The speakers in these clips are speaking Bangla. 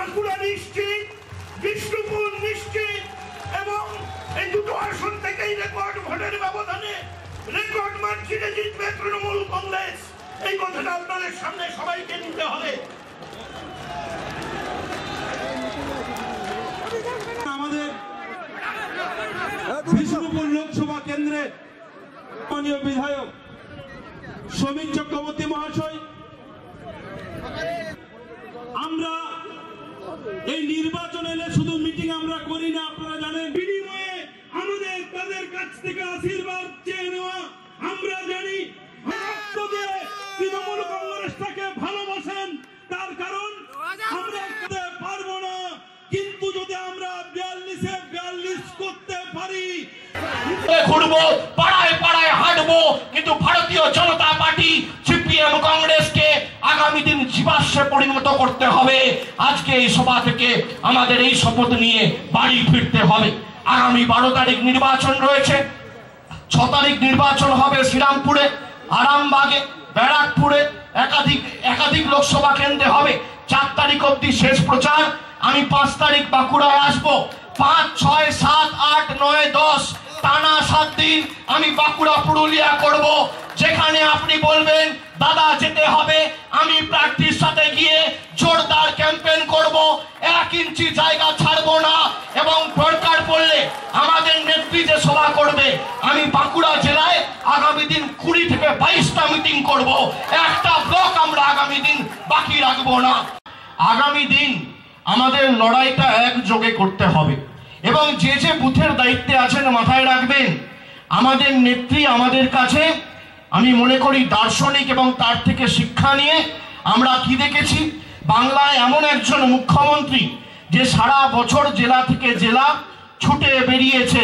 বাঁকুড়া নিশ্চিত, বিষ্ণুপুর নিশ্চিত, এবং এই দুটো আসন থেকেই রেকর্ড ভোটের ব্যবধানে রেকর্ড মার্জিনে জিতবে তৃণমূল কংগ্রেস। এই কথাটা আপনাদের সামনে সবাইকে নিতে হবে। আমাদের বিষ্ণুপুর লোকসভা কেন্দ্রের মাননীয় বিধায়ক সমীর চক্রবর্তী মহাশয়, আমরা এই নির্বাচন এলে শুধু মিটিং আমরা করি না, আপনারা জানেন, বিনিময়ে আমাদের তাদের কাছ থেকে আশীর্বাদ চেয়ে নেওয়া। আমরা জানি তৃণমূল কংগ্রেসটাকে ভালোবাসেন, তার কারণ আমরা করতে পারবো না, কিন্তু যদি আমরা 42 করতে পারি, ঘুরবো, পাড়ায় পাড়ায় হাঁটবো, কিন্তু ভারতীয় জনতা পার্টি সিপিএম কংগ্রেসকে আগামী দিন জীবাশ্মে পরিণত করতে হবে। আজকে এই সভা থেকে আমাদের এই শপথ নিয়ে বাড়ি ফিরতে হবে। আগামী 12 তারিখ নির্বাচন রয়েছে, 6 তারিখ নির্বাচন হবে শ্রীরামপুরে, আরামবাগে, ব্যারাকপুরে, একাধিক লোকসভা কেন্দ্রে হবে। 4 তারিখ অব্দি শেষ প্রচার। আমি 5 তারিখ বাঁকুড়ায় আসবো। 5, 6, 7, 8, 9, 10 টানা 7 দিন আমি বাঁকুড়া পুরুলিয়া করব। যেখানে আপনি বলবেন দাদা যেতে হবে, আমি প্রার্থীর সাথে গিয়ে জোরদার ক্যাম্পেইন করব। 1 ইঞ্চি জায়গা ছাড়বো না, এবং দরকার পড়লে আমাদের নেত্রী যে সভা করবে, আমি বাঁকুড়া জেলায় আগামী দিন 20 থেকে 22টা মিটিং করব। একটা ব্লক আমরা আগামী দিন বাকি রাখবো না। আগামী দিন আমাদের লড়াইটা একযোগে করতে হবে, এবং যে যে বুথের দায়িত্বে আছেন মাথায় রাখবেন, আমাদের নেত্রী আমাদের কাছে, আমি মনে করি দার্শনিক, এবং তার থেকে শিক্ষা নিয়ে আমরা কি দেখেছি, বাংলায় এমন একজন মুখ্যমন্ত্রী যে সারা বছর জেলা থেকে জেলা ছুটে বেরিয়েছে।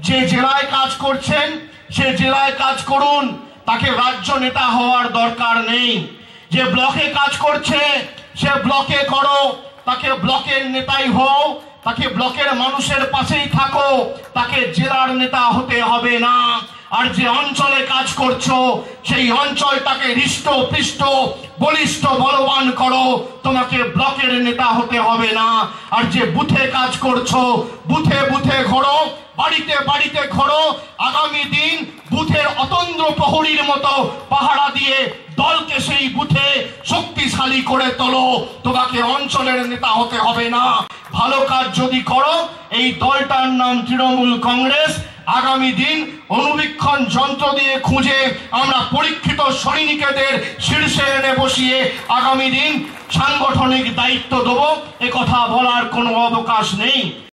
যে জেলায় কাজ করছেন সে জেলায় কাজ করুন, তাকে রাজ্য নেতা হওয়ার দরকার নেই। যে ব্লকে কাজ করছে সে ব্লকে করো, তাকে ব্লকের নেতাই হও, তাকে ব্লকের মানুষের পাশেই থাকো, তাকে জেলার নেতা হতে হবে না। আর যে অঞ্চলে কাজ করছো সেই অঞ্চলটাকে হৃষ্টপুষ্ট বলিষ্ঠ বলবান করো, তোমাকে ব্লকের নেতা হতে হবে না। আর যে বুথে কাজ করছো বুথে বুথে ঘোরো, বাড়িতে বাড়িতে ঘোরো। আগামী দিন বুথের অতন্দ্র প্রহরীর মতো পাহারা দিয়ে দলকে সেই বুথে শক্তিশালী করে তোলো, তোমাকে অঞ্চলের নেতা হতে হবে না। ভালো কাজ যদি করো, এই দলটার নাম তৃণমূল কংগ্রেস। আগামী দিন অনুবীক্ষণ যন্ত্র দিয়ে খুঁজে আমরা পরীক্ষিত সৈনিকদের শীর্ষে এনে বসিয়ে আগামী দিন সাংগঠনিক দায়িত্ব দেবো, এ কথা বলার কোনো অবকাশ নেই।